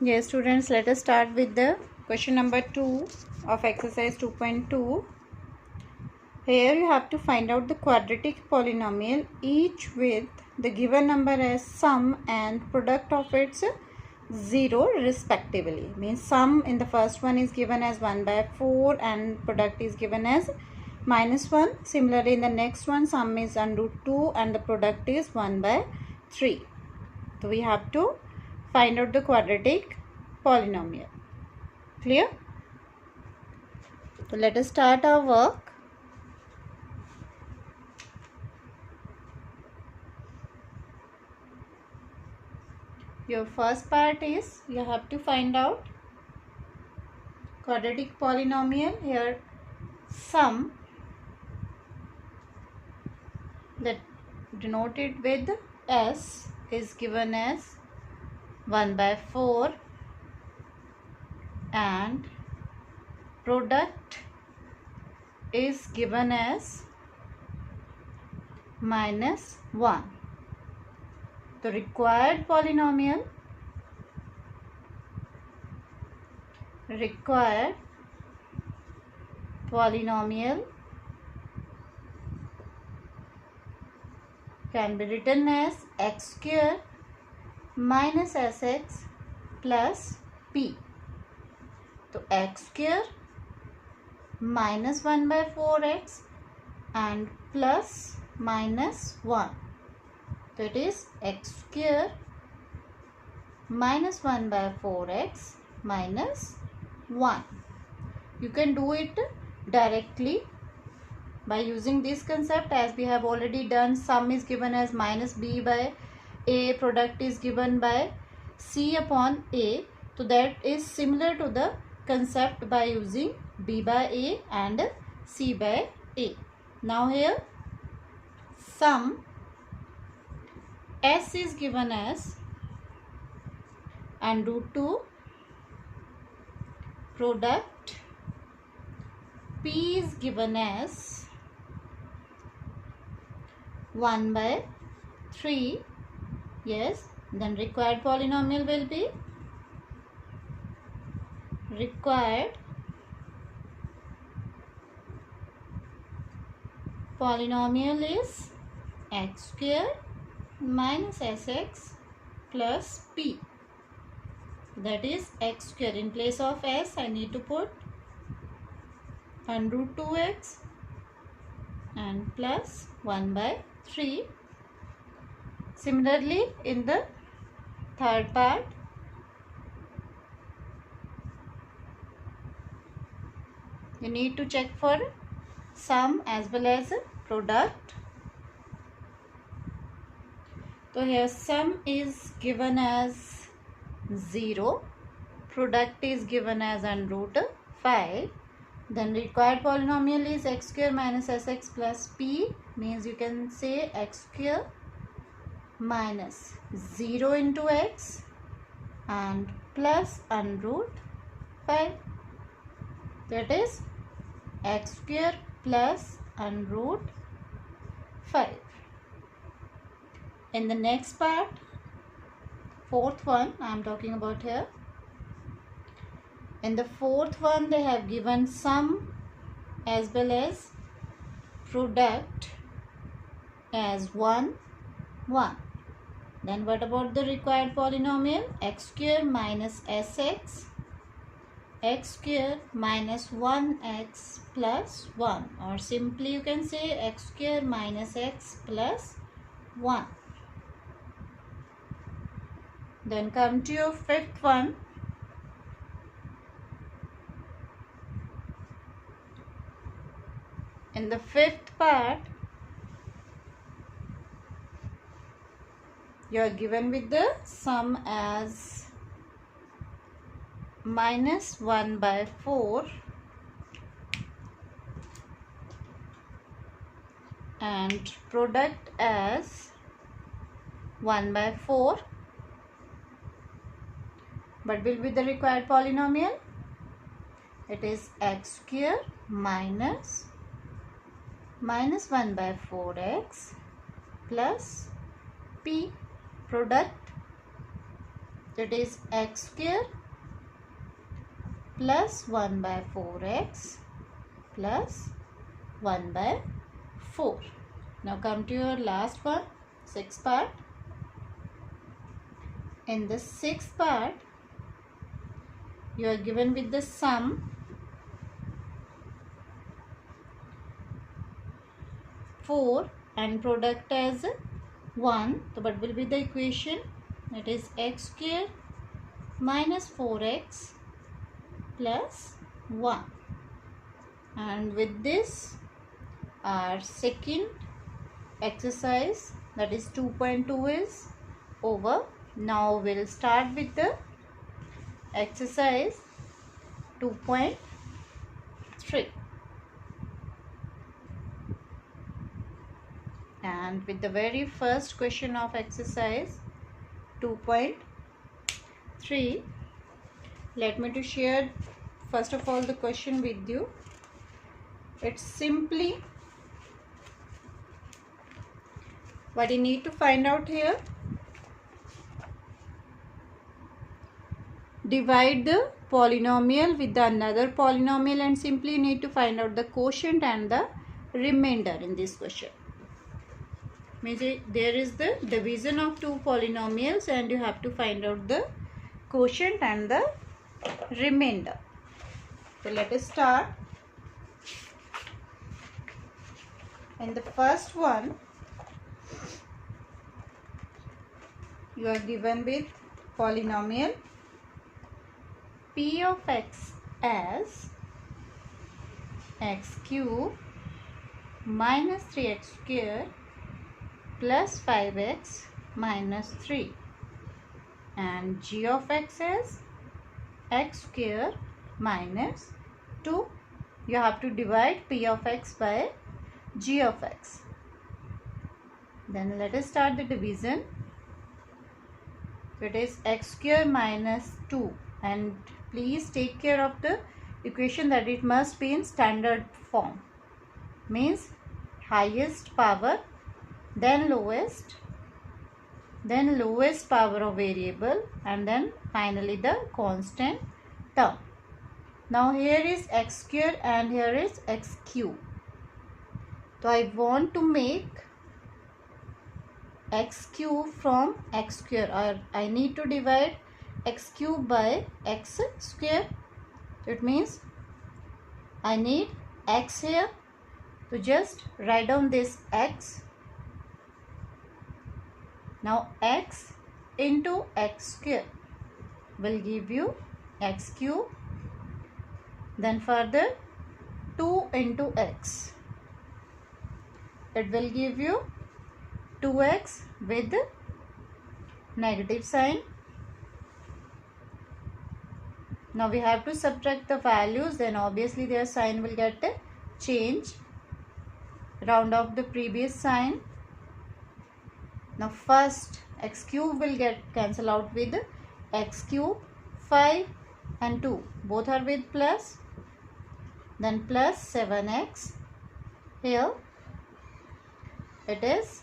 Yes, students, let us start with the question number 2 of exercise 2.2. Here you have to find out the quadratic polynomial, each with the given number as sum and product of its 0 respectively. Means sum in the first one is given as 1 by 4 and product is given as -1. Similarly, in the next one, sum is under 2 and the product is 1 by 3. So we have to find out the quadratic polynomial. Clear? So let us start our work. Your first part is you have to find out quadratic polynomial. Here sum that denoted with S is given as 1 by 4 and product is given as -1. The required polynomial can be written as x square minus sx plus p. So x square minus 1 by 4x and plus -1. So it is x square minus 1 by 4x minus 1. You can do it directly by using this concept, as we have already done. Sum is given as minus b by a, product is given by c upon a. So that is similar to the concept by using b by a and c by a. Now here sum s is given as and √2, product p is given as 1 by 3. Yes, then required polynomial will be is x square minus sx plus p. That is x square. In place of s, I need to put √2x and plus 1 by 3. Similarly, in the third part, you need to check for sum as well as product. So here sum is given as 0, product is given as √5. Then required polynomial is x square minus sx plus p, means you can say x square minus 0 into x and plus √5. That is x square plus √5. In the next part, fourth one I am talking about here. In the fourth one, they have given sum as well as product as 1, 1. Then what about the required polynomial? X square minus sx, x square minus 1x plus 1, or simply you can say x square minus x plus 1. Then come to your fifth one. In the fifth part, you are given with the sum as -1 by 4 and product as 1 by 4. What will be the required polynomial? It is x square minus -1 by 4x plus p. Product It is x square plus 1 by 4x plus 1 by 4. Now come to your last one, sixth part. In the sixth part, you are given with the sum 4 and product as 1. So what will be the equation? It is x square minus 4x plus 1. And with this, our second exercise, that is 2.2, is over. Now we'll start with the exercise 2.3. And with the very first question of exercise 2.3, let me to share first of all the question with you. It's simply what you need to find out here. Divide the polynomial with the another polynomial and simply need to find out the quotient and the remainder in this question. Means there is the division of two polynomials and you have to find out the quotient and the remainder. So let us start. In the first one, you are given with polynomial p of x as x cube minus 3x square plus 5x minus 3, and g of x as x square minus 2. You have to divide p of x by g of x. Then let us start the division. It is x square minus 2, and please take care of the equation that it must be in standard form. Means highest power, then lowest power of variable, and then finally the constant term. Now here is x square and here is x cube. So I want to make x cube from x square, or I need to divide x cube by x square. It means I need x here. So just write down this x. Now x into x square will give you x cube. Then further 2 into x. It will give you 2x with negative sign. Now we have to subtract the values, then obviously their sign will get a change. Round off the previous sign. Now first x cube will get cancel out with x cube. 5 and 2 both are with plus. Then plus 7x. Here it is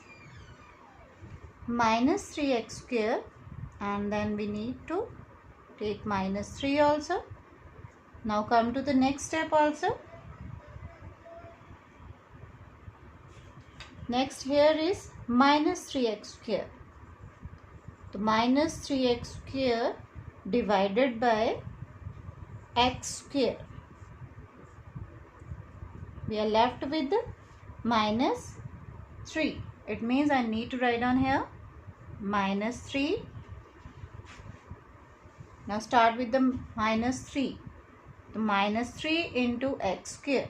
minus 3x square, and then we need to take minus 3 also. Now come to the next step also. Next here is minus 3x square. So minus 3x square divided by x square. We are left with minus 3. It means I need to write down here minus 3. Now start with the minus 3. The minus 3 into x square.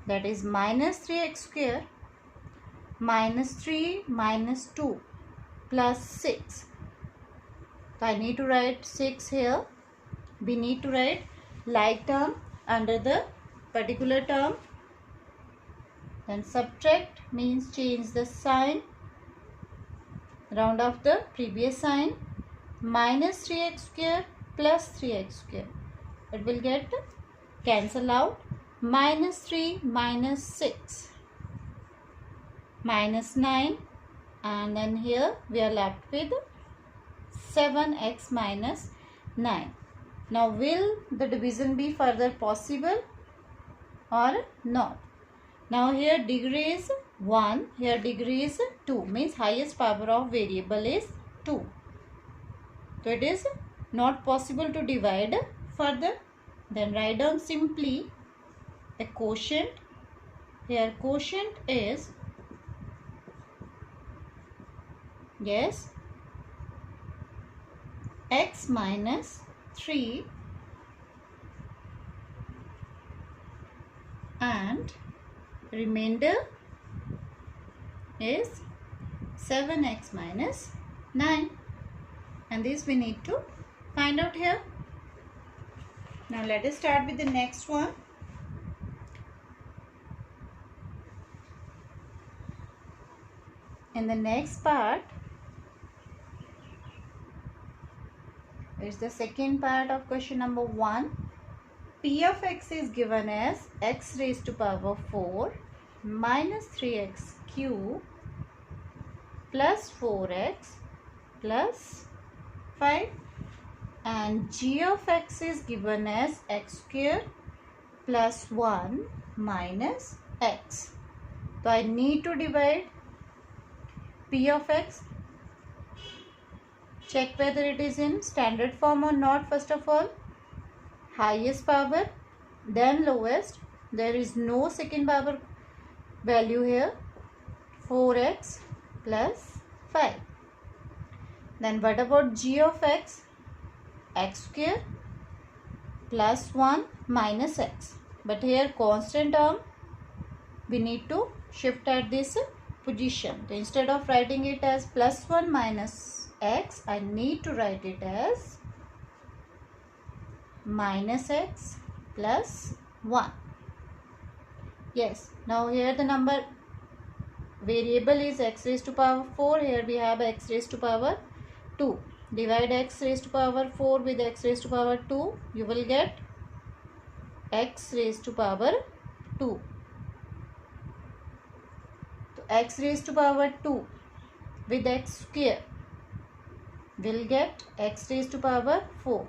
That is minus 3x square minus 3 minus 2 plus 6. So I need to write 6 here. We need to write like term under the particular term. Then subtract means change the sign. Round off the previous sign. Minus 3x square plus 3x square. It will get cancel out. Minus 3 minus 6 minus 9, and then here we are left with 7x minus 9. Now will the division be further possible or not? Now here degree is 1, here degree is 2, means highest power of variable is 2. So it is not possible to divide further. Then write down simply a quotient. Here quotient is, yes, x minus 3 and remainder is 7x minus 9, and this we need to find out here. Now let us start with the next one. In the next part is the second part of question number 1. P of x is given as x raised to power 4 minus 3x cube plus 4x plus 5, and g of x is given as x square plus 1 minus x. So I need to divide P of x. Check whether it is in standard form or not. First of all, highest power, then lowest. There is no second power value here. 4x plus 5. Then what about g of x? X square plus 1 minus x. But here constant term, we need to shift at this position. So instead of writing it as plus 1 minus x, I need to write it as minus x plus 1. Yes, now here the number variable is x raised to power 4. Here we have x raised to power 2. Divide x raised to power 4 with x raised to power 2. You will get x raised to power 2. So x raised to power 2 with x square will get x raised to power 4.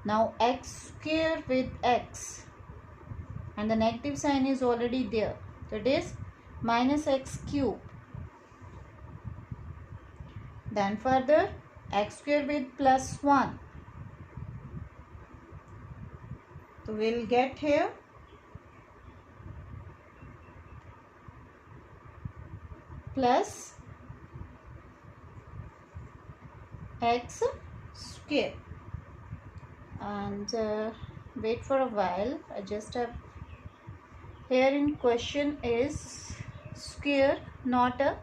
Now x square with x, and the negative sign is already there. So it is minus x cube. Then further x square with plus 1. So we will get here plus x square. And wait for a while. I just have here in question is square, not a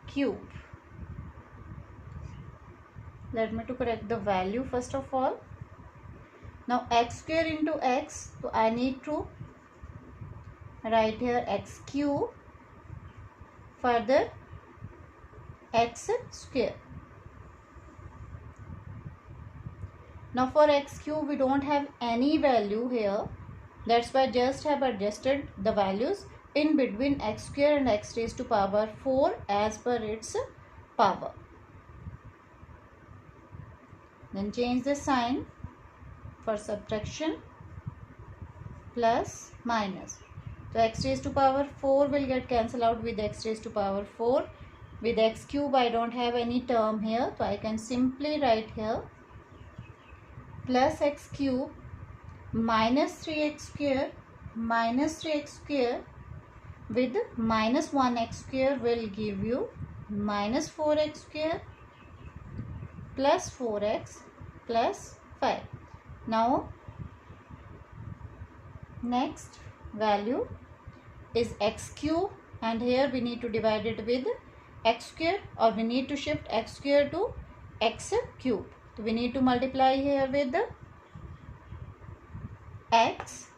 cube. Let me to correct the value first of all. Now x square into x, so I need to write here x cube, further x square. Now for x cube we don't have any value here, that's why just have adjusted the values in between x square and x raised to power 4 as per its power. Then change the sign for subtraction, plus minus. So x raised to power 4 will get cancelled out with x raised to power 4. With x cube I don't have any term here, so I can simply write here plus x cube minus 3x square with minus 1x square will give you minus 4x square plus 4x plus 5. Now next value is x cube, and here we need to divide it with x square, or we need to shift x square to x cube. So we need to multiply here with the x.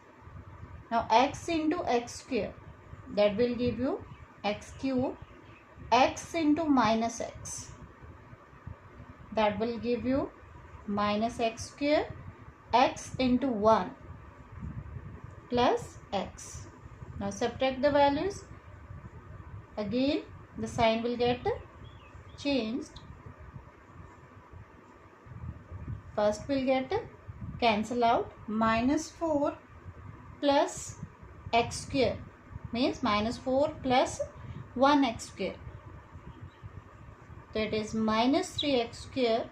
Now x into x square, that will give you x cube, x into minus x, that will give you minus x square, x into 1 plus x. Now subtract the values. Again the sign will get changed. first will get cancel out. Minus 4 plus x square means minus 4 plus 1x square. So it is minus 3x square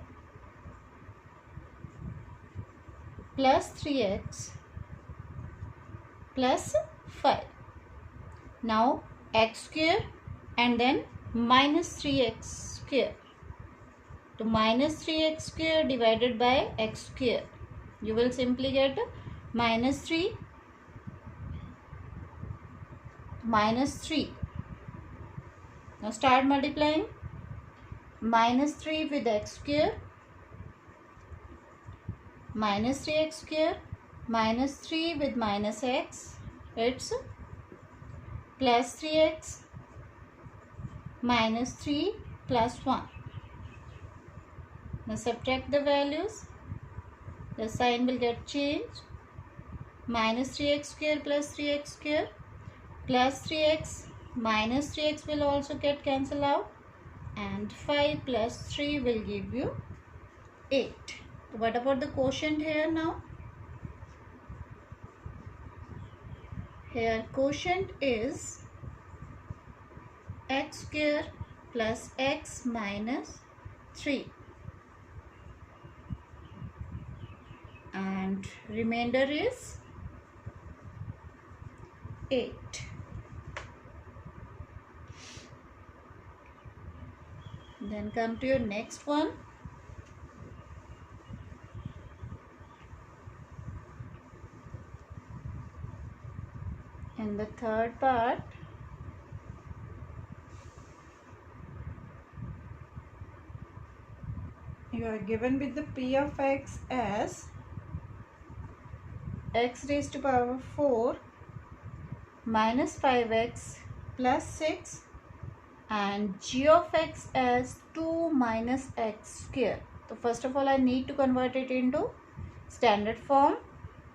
plus 3x plus 5. Now x square and then minus 3x square. So minus 3x square divided by x square. You will simply get minus 3 minus 3. Now start multiplying. Minus 3 with x square. Minus 3x square. Minus 3 with minus x. It's plus 3x minus 3 plus 1. Now subtract the values. The sign will get changed. Minus 3x square plus 3x square plus 3x minus 3x will also get cancelled out, and 5 plus 3 will give you 8. So what about the quotient here now? Here quotient is x square plus x minus 3 and remainder is 8. Then come to your next one. In the third part, you are given with the p of x as x raised to power 4 minus 5x plus 6 and g of x as 2 minus x square. So first of all I need to convert it into standard form.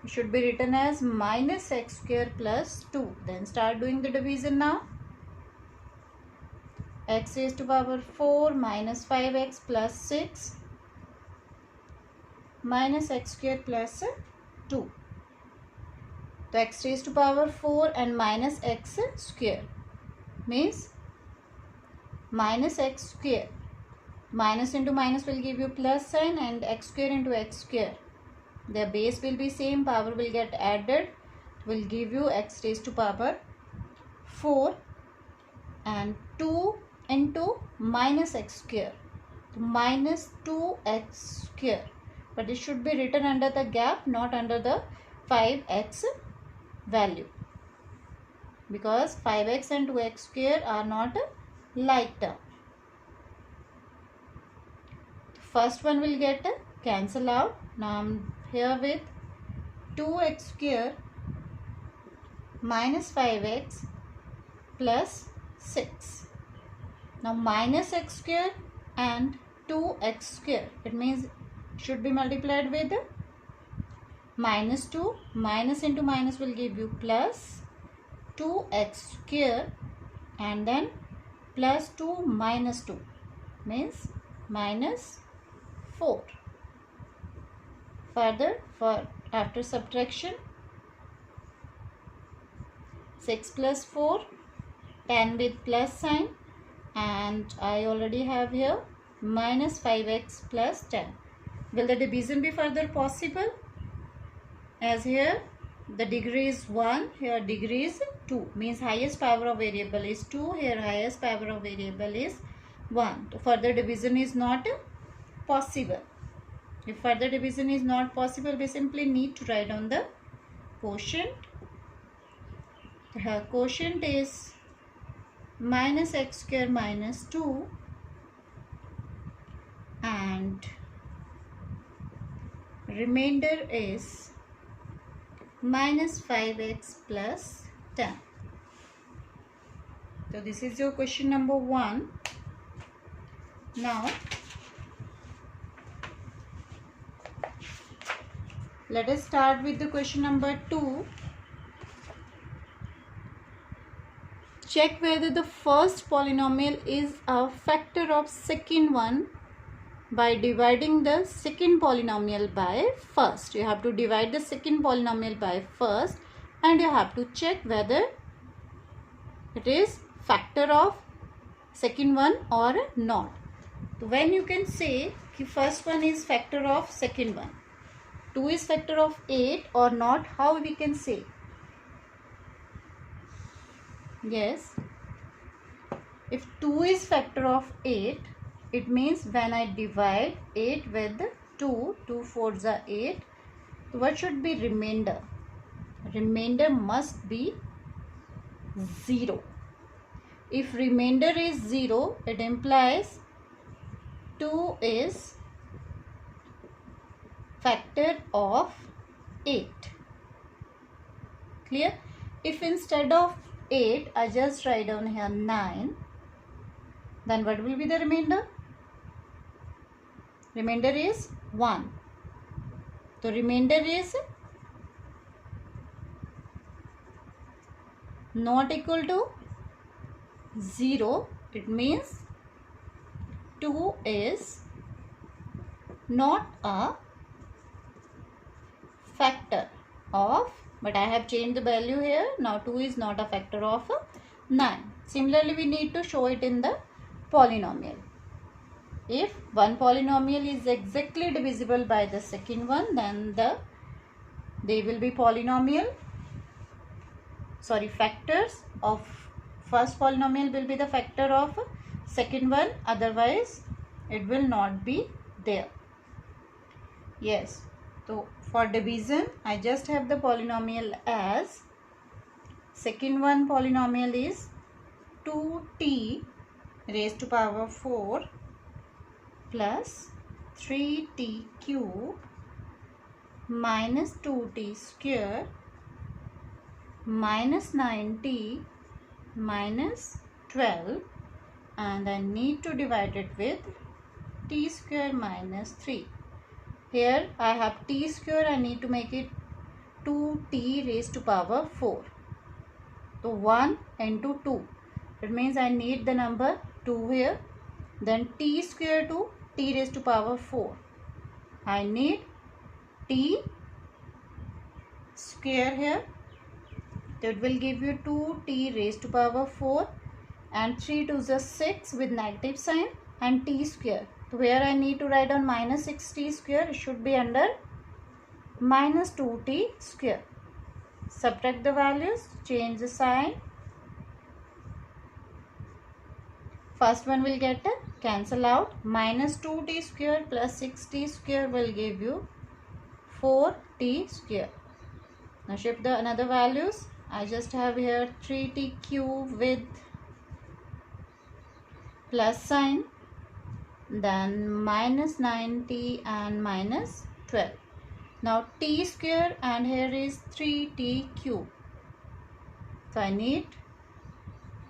It should be written as minus x square plus 2. Then start doing the division now. X raised to power 4 minus 5x plus 6 minus x square plus 2. So x raised to power 4 and minus x square means minus x square. Minus into minus will give you plus sign and x square into x square. Their base will be same, power will get added, will give you x raised to power 4 and 2 into minus x square. Minus 2x square. But it should be written under the gap, not under the 5x value. Because 5x and 2x square are not like term. First one will get cancel out. Now I'm here with 2x square minus 5x plus 6. Now minus x square and 2x square. It means should be multiplied with minus 2. Minus into minus will give you plus 2x square and then plus 2 minus 2 means minus 4. Further, for after subtraction, 6 plus 4, 10 with plus sign, and I already have here minus 5x plus 10. Will the division be further possible? As here the degree is 1, here degree is 2, means highest power of variable is 2, here highest power of variable is 1. So further division is not possible. If further division is not possible, we simply need to write on the quotient. Her quotient is minus x square minus 2 and remainder is minus 5x plus 10. So this is your question number 1. Now let us start with the question number 2. Check whether the first polynomial is a factor of second one by dividing the second polynomial by first. You have to divide the second polynomial by first and you have to check whether it is factor of second one or not. So when you can say कि first one is factor of second one, 2 is factor of 8 or not, how we can say? Yes, if 2 is factor of 8, it means when I divide 8 with 2, 2 fours are 8, so what should be remainder? Remainder must be 0. If remainder is 0, it implies 2 is factor of 8. Clear? If instead of 8, I just write down here 9, then what will be the remainder? Remainder is 1. So remainder is not equal to 0. It means 2 is not a factor of, but I have changed the value here. Now 2 is not a factor of 9. Similarly, we need to show it in the polynomial. If one polynomial is exactly divisible by the second one, then they will be factors of first polynomial will be the factor of second one, otherwise it will not be there. Yes, so for division I just have the polynomial as second one polynomial is 2t raised to power 4 plus 3t cube minus 2t square minus 9t minus 12, and I need to divide it with t square minus 3. Here I have t square, I need to make it 2t raised to power 4. So 1 into 2. It means I need the number 2 here. Then t square to t raised to power 4. I need t square here. That will give you 2t raised to power 4 and 3 to the 6 with negative sign and t square. So where I need to write down minus 6t square, it should be under minus 2t square. Subtract the values, change the sign. First one will get cancel out. Minus 2t square plus 6t square will give you 4t square. Now shift the another values. I just have here 3t cube with plus sign, then minus 9t and minus 12. Now t square and here is 3t cube. So I need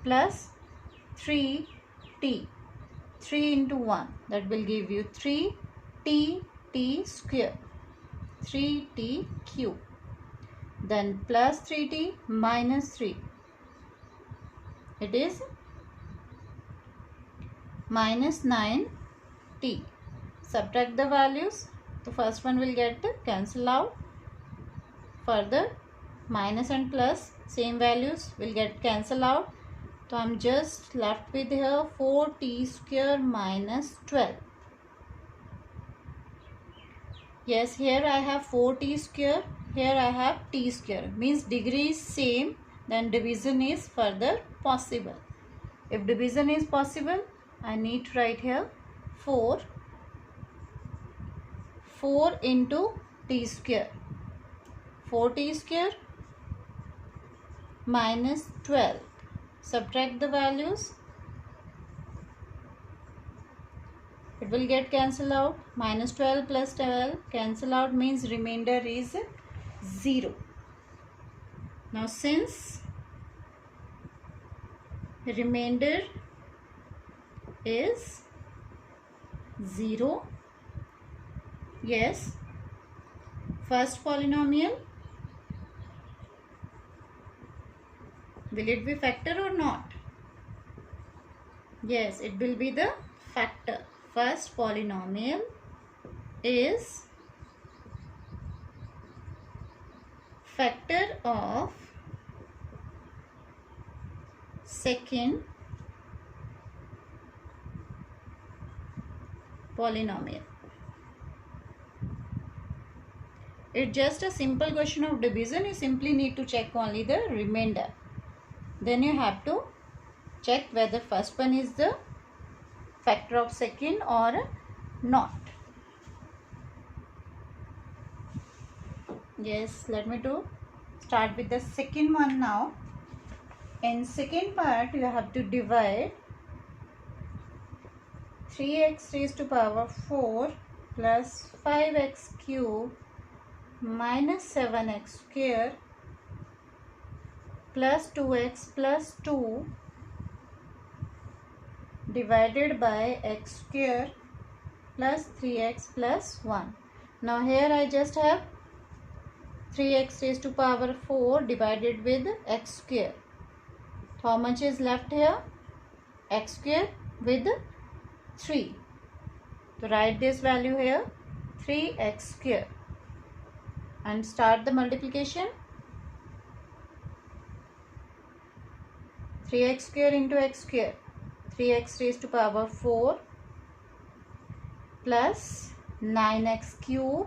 plus 3t. 3 into 1, that will give you 3t square. 3t cube. Then plus 3t minus 3. It is minus 9t. Subtract the values. The first one will get cancel out. Further, minus and plus same values will get cancel out. So I am just left with here 4t square minus 12. Yes, here I have 4t square. Here I have t square. Means degree is same, then division is further possible. If division is possible, I need to write here 4 into t square. 4t square minus 12. Subtract the values. It will get cancel out. Minus 12 plus 12 cancel out means remainder is 0. Now since remainder is 0, yes, first polynomial, will it be factor or not? Yes, it will be the factor. first polynomial is factor of second polynomial. It's just a simple question of division. You simply need to check only the remainder. Then you have to check whether first one is the factor of second or not. Yes, let me to start with the second one now. In second part, you have to divide 3x raised to power 4 plus 5x cube minus 7x square plus 2x plus 2 divided by x square plus 3x plus 1. Now here I just have 3x raised to power 4 divided with x square. How much is left here? X square with 3. So write this value here, 3x square, and start the multiplication. 3x square into x square, 3x raised to power 4 plus 9x cube,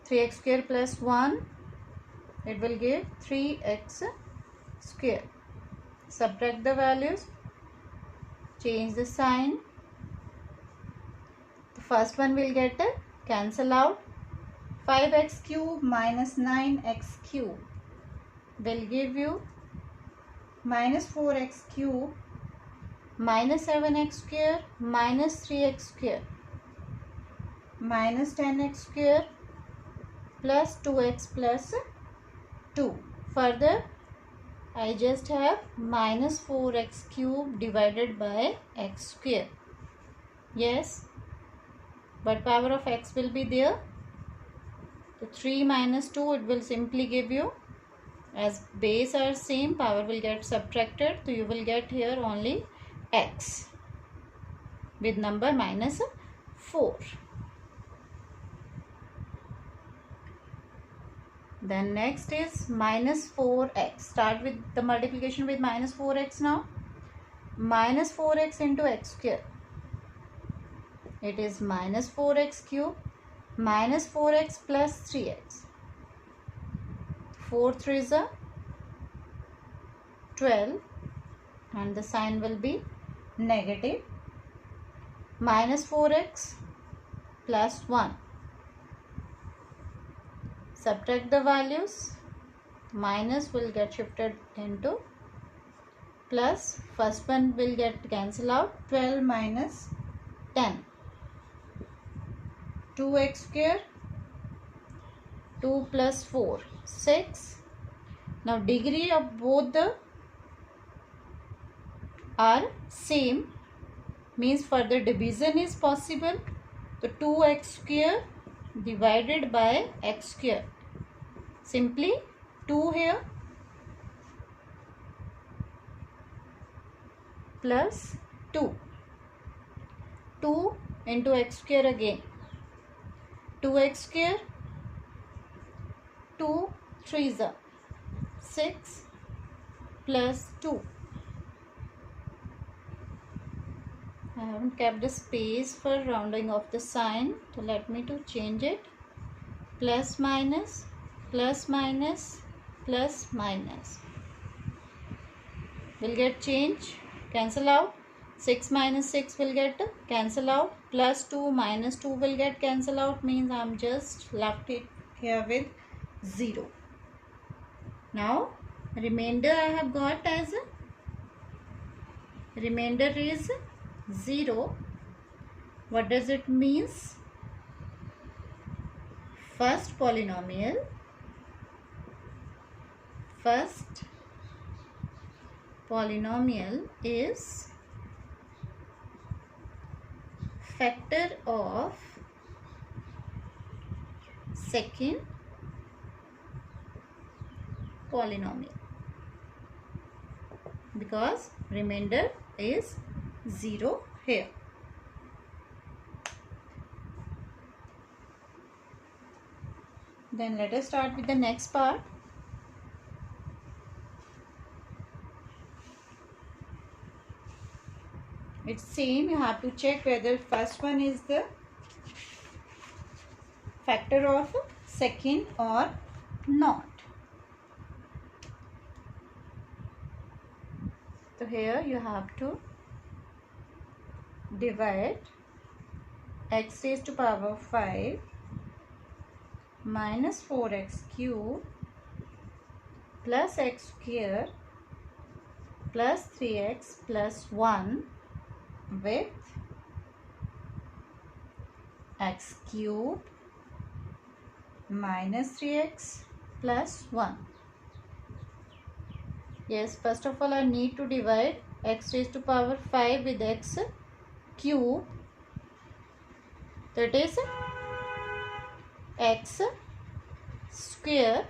3x square plus 1, it will give 3x square. Subtract the values, change the sign. The first one will get cancel out. 5x cube minus 9x cube will give you minus 4x cube minus 7x square minus 3x square minus 10x square plus 2x plus 2. Further, I just have minus 4x cube divided by x square. Yes, but power of x will be there. So 3 minus 2, it will simply give you, as base are same, power will get subtracted. So you will get here only x with number minus 4. Then next is minus 4x. Start with the multiplication with minus 4x now. Minus 4x into x square. It is minus 4x cube minus 4x plus 3x. 4 3 is 12 and the sign will be negative. Minus 4x plus 1. Subtract the values. Minus will get shifted into plus. First one will get cancel out. 12 minus 10. 2x square. 2 plus 4. 6. Now degree of both the are same, means further division is possible. So 2x square divided by x square. Simply 2 here plus 2. 2 into x square again. 2x square. 2 3 is 6 plus 2. I haven't kept the space for rounding off the sign, so let me to change it. Plus minus, plus minus, plus minus. Will get change, cancel out. 6 minus 6 will get cancel out. Plus 2 minus 2 will get cancel out, means I am just left it here with 0. Now remainder I have got as remainder is 0. What does it means? First polynomial is factor of second polynomial, because remainder is 0 here. Then let us start with the next part. It's same, you have to check whether first one is the factor of second or not. So here you have to divide x raised to power 5 minus 4x cube plus x square plus 3x plus 1 with x cube minus 3x plus 1. Yes, first of all I need to divide x raised to power 5 with x cube. That is x square